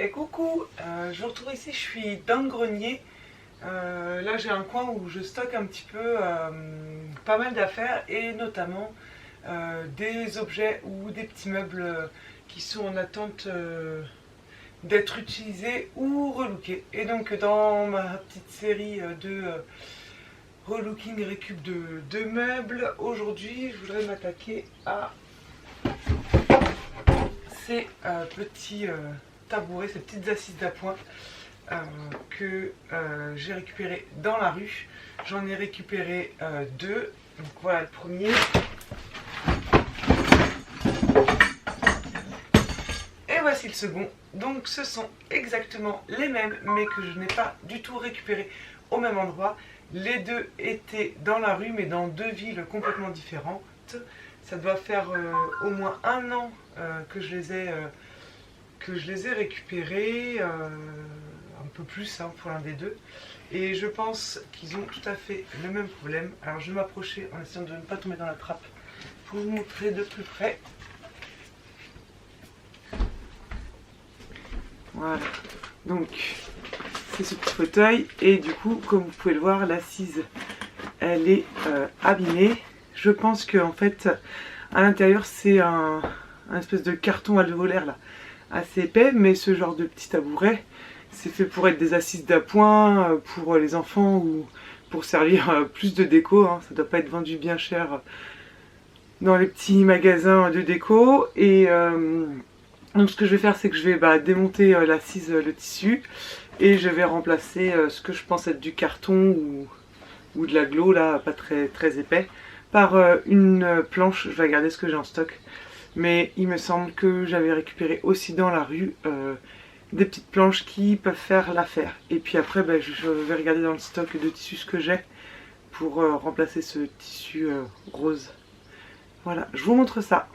Et coucou, je vous retrouve ici, je suis dans le grenier. Là j'ai un coin où je stocke un petit peu pas mal d'affaires et notamment des objets ou des petits meubles qui sont en attente d'être utilisés ou relookés. Et donc dans ma petite série de relooking et récup de meubles, aujourd'hui je voudrais m'attaquer à ces petits tabourets, ces petites assises d'appoint que j'ai récupéré dans la rue. J'en ai récupéré deux. Donc voilà le premier. Et voici le second. Donc ce sont exactement les mêmes, mais que je n'ai pas du tout récupéré au même endroit. Les deux étaient dans la rue, mais dans deux villes complètement différentes. Ça doit faire au moins un an que je les ai récupérés, un peu plus pour l'un des deux. Et je pense qu'ils ont tout à fait le même problème. Alors je vais m'approcher en essayant de ne pas tomber dans la trappe pour vous montrer de plus près. Voilà, donc c'est ce petit fauteuil et du coup comme vous pouvez le voir, l'assise elle est abîmée. Je pense que en fait à l'intérieur c'est un espèce de carton alvéolaire là, assez épais, mais ce genre de petit tabouret c'est fait pour être des assises d'appoint pour les enfants ou pour servir plus de déco, hein. Ça doit pas être vendu bien cher dans les petits magasins de déco. Et donc ce que je vais faire c'est que je vais démonter l'assise, le tissu, et je vais remplacer ce que je pense être du carton ou de la glo là, pas très épais, par une planche. Je vais regarder ce que j'ai en stock, mais il me semble que j'avais récupéré aussi dans la rue des petites planches qui peuvent faire l'affaire. Et puis après je vais regarder dans le stock de tissus ce que j'ai pour remplacer ce tissu rose. Voilà, je vous montre ça.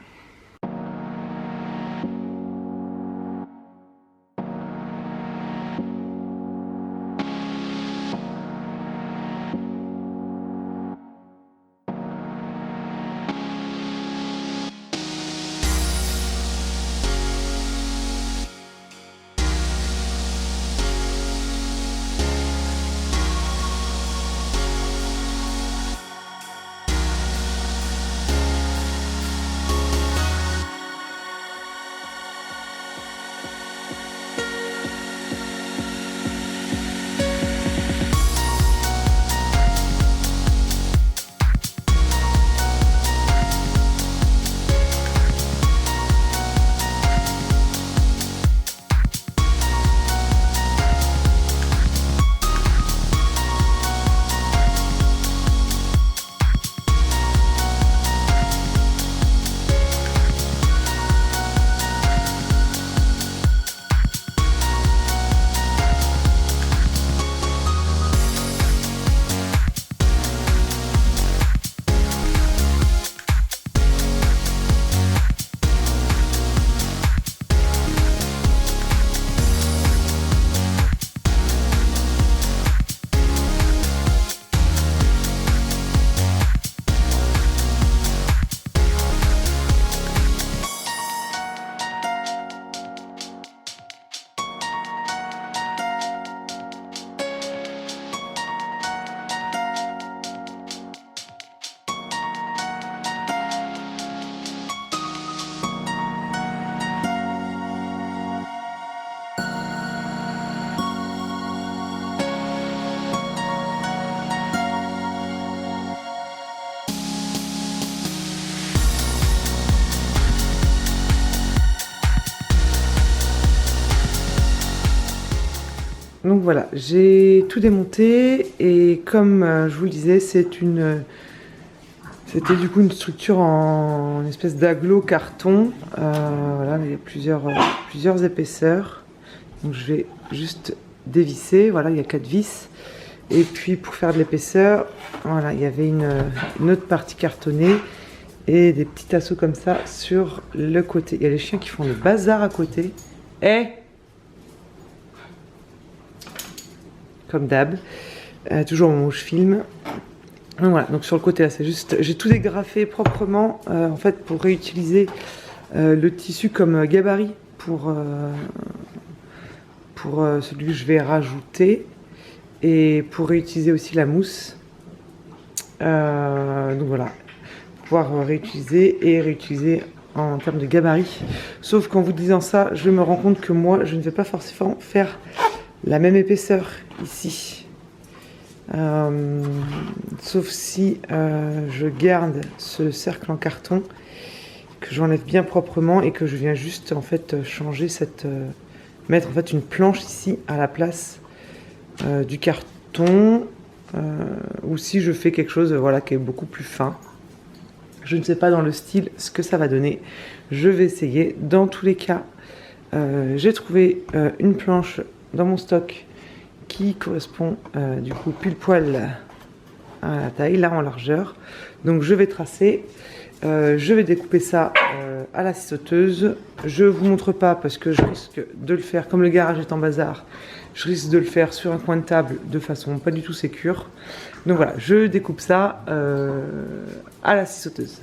Donc voilà, j'ai tout démonté et comme je vous le disais, c'était du coup une structure en espèce d'agglo carton. Voilà, il y a plusieurs épaisseurs. Donc je vais juste dévisser, voilà, il y a 4 vis. Et puis pour faire de l'épaisseur, voilà, il y avait une autre partie cartonnée et des petits assos comme ça sur le côté. Il y a les chiens qui font le bazar à côté. Comme d'hab, toujours au moment où je filme. Donc voilà, donc sur le côté là, c'est juste, j'ai tout dégrafé proprement en fait pour réutiliser le tissu comme gabarit pour pour celui que je vais rajouter et pour réutiliser aussi la mousse. Donc voilà, pouvoir réutiliser et réutiliser en termes de gabarit. Sauf qu'en vous disant ça, je me rends compte que moi, je ne vais pas forcément faire la même épaisseur ici. Sauf si je garde ce cercle en carton, que j'enlève bien proprement et que je viens juste en fait changer cette... mettre en fait une planche ici à la place du carton. Ou si je fais quelque chose voilà, qui est beaucoup plus fin. Je ne sais pas dans le style ce que ça va donner. Je vais essayer. Dans tous les cas, j'ai trouvé une planche dans mon stock qui correspond du coup pile poil à la taille, là en largeur. Donc je vais tracer. Je vais découper ça à la scie sauteuse. Je vous montre pas parce que je risque de le faire, comme le garage est en bazar, je risque de le faire sur un coin de table de façon pas du tout sécure. Donc voilà, je découpe ça à la scie sauteuse.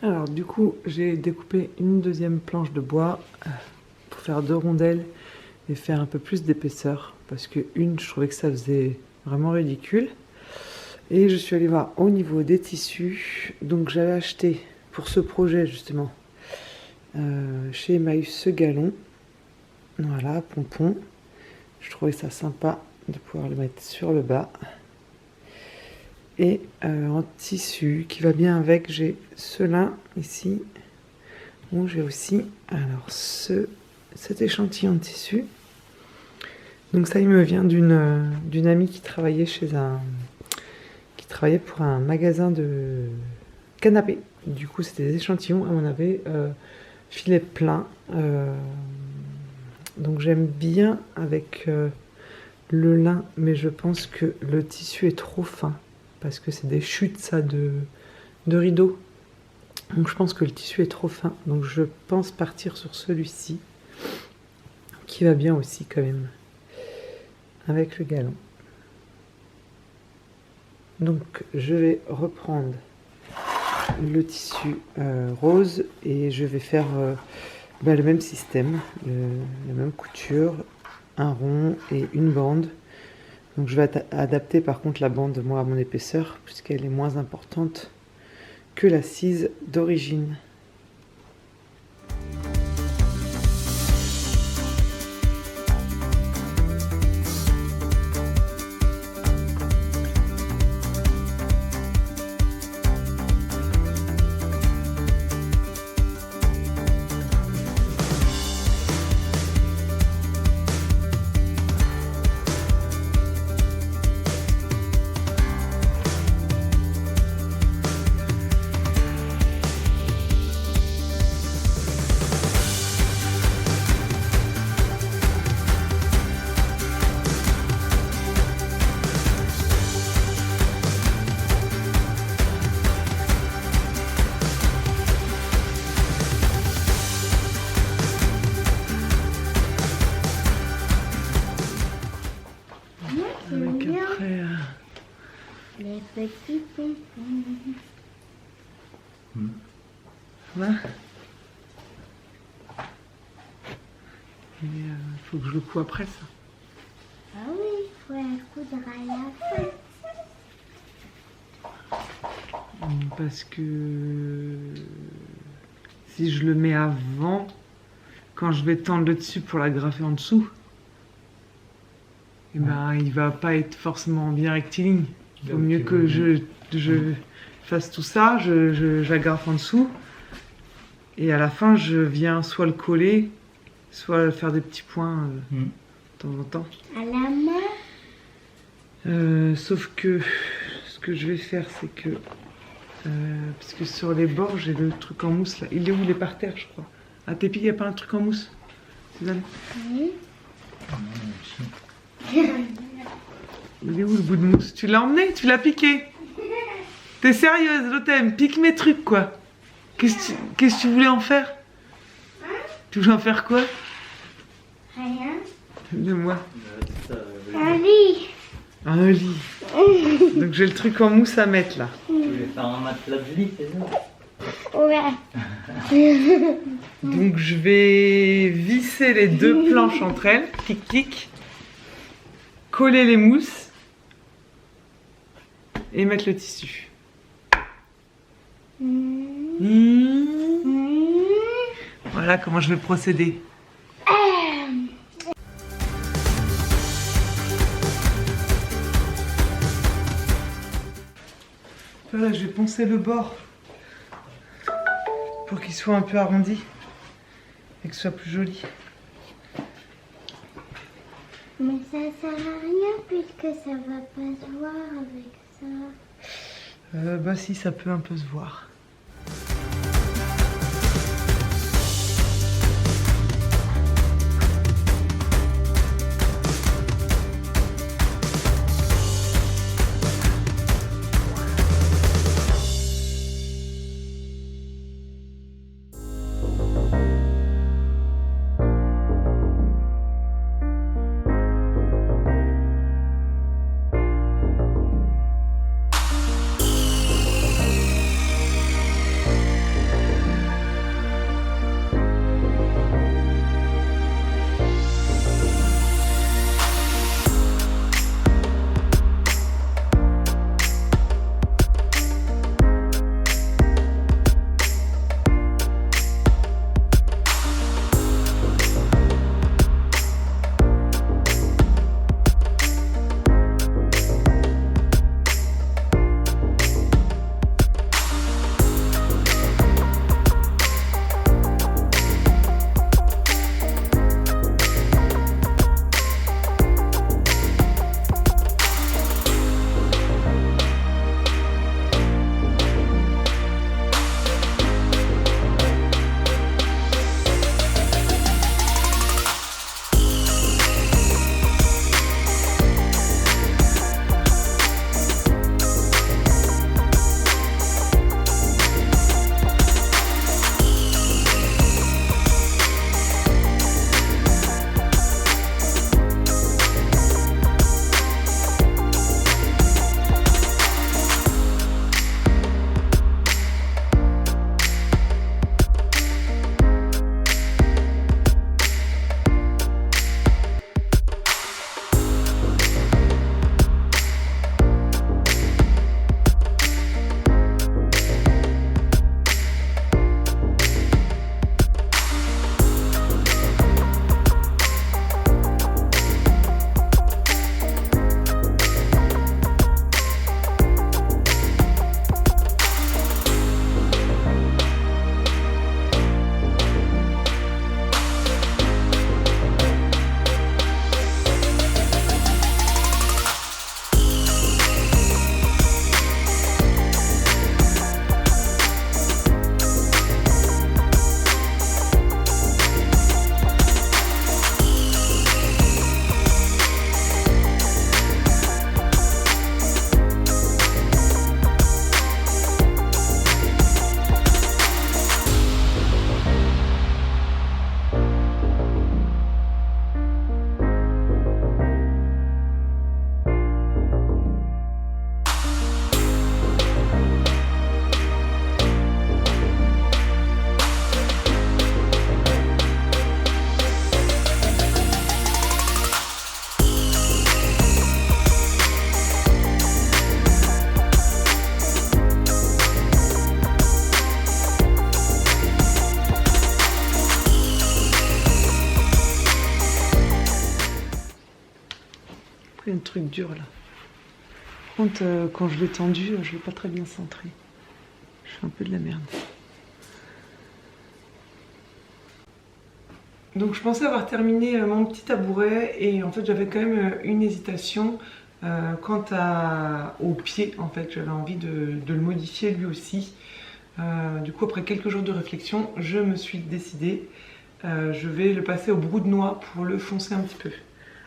Alors du coup, j'ai découpé une deuxième planche de bois pour faire 2 rondelles et faire un peu plus d'épaisseur parce que une, je trouvais que ça faisait vraiment ridicule. Et je suis allée voir au niveau des tissus. Donc j'avais acheté pour ce projet justement chez Emmaüs ce galon. Voilà, pompon. Je trouvais ça sympa de pouvoir le mettre sur le bas. Et en tissu qui va bien avec, j'ai ce lin ici, où j'ai aussi alors cet échantillon de tissu. Donc ça, il me vient d'une amie qui travaillait pour un magasin de canapés. Du coup, c'était des échantillons, elle m'en avait filé plein. Donc j'aime bien avec le lin, mais je pense que le tissu est trop fin. Parce que c'est des chutes ça de rideaux. Donc je pense que le tissu est trop fin. Donc je pense partir sur celui-ci. Qui va bien aussi quand même. Avec le galon. Donc je vais reprendre le tissu rose. Et je vais faire le même système. La même couture. Un rond et une bande. Donc je vais adapter par contre la bande moi à mon épaisseur puisqu'elle est moins importante que la cise d'origine. Les petits pompons. Voilà. Il faut que je le couds après ça. Ah oui, il faut la coudre à la fin. Parce que si je le mets avant, quand je vais tendre le dessus pour l'agrafer en dessous, eh ben, il va pas être forcément bien rectiligne. Il vaut mieux que je fasse tout ça, j'agrafe en dessous, et à la fin, je viens soit le coller, soit faire des petits points de temps en temps. À la main. Sauf que ce que je vais faire, c'est que parce que sur les bords, j'ai le truc en mousse là. Il est où? Il est par terre, je crois. À tes pieds, il n'y a pas un truc en mousse, Suzanne? Oui. Il est où le bout de mousse? Tu l'as emmené? Tu l'as piqué? T'es sérieuse, Lothème? Pique mes trucs, quoi. Qu'est-ce que tu voulais en faire? Tu voulais en faire quoi? Rien. Dis-moi. Un lit. Un lit. Donc j'ai le truc en mousse à mettre là. Tu voulais faire un matelas de lit, c'est ça? Ouais. Donc je vais visser les deux planches entre elles, clic clic, coller les mousses et mettre le tissu. Voilà comment je vais procéder. Voilà, je vais poncer le bord pour qu'il soit un peu arrondi et que ce soit plus joli. Mais ça sert à rien puisque ça va pas se voir avec ça. Bah si, ça peut un peu se voir. truc dur là. Par contre, quand je l'ai tendu, je l'ai pas très bien centré. Je fais un peu de la merde. Donc je pensais avoir terminé mon petit tabouret et en fait j'avais quand même une hésitation quant au pied. En fait j'avais envie de le modifier lui aussi. Du coup après quelques jours de réflexion je me suis décidée. Je vais le passer au brou de noix pour le foncer un petit peu.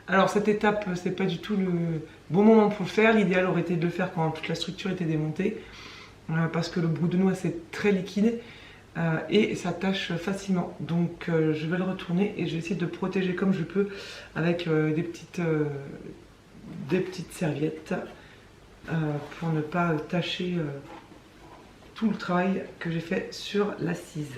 Alors cette étape c'est pas du tout le bon moment pour le faire. L'idéal aurait été de le faire quand toute la structure était démontée. Parce que le brou de noix c'est très liquide. Et ça tâche facilement, donc je vais le retourner et je vais essayer de protéger comme je peux avec des petites serviettes pour ne pas tâcher tout le travail que j'ai fait sur l'assise.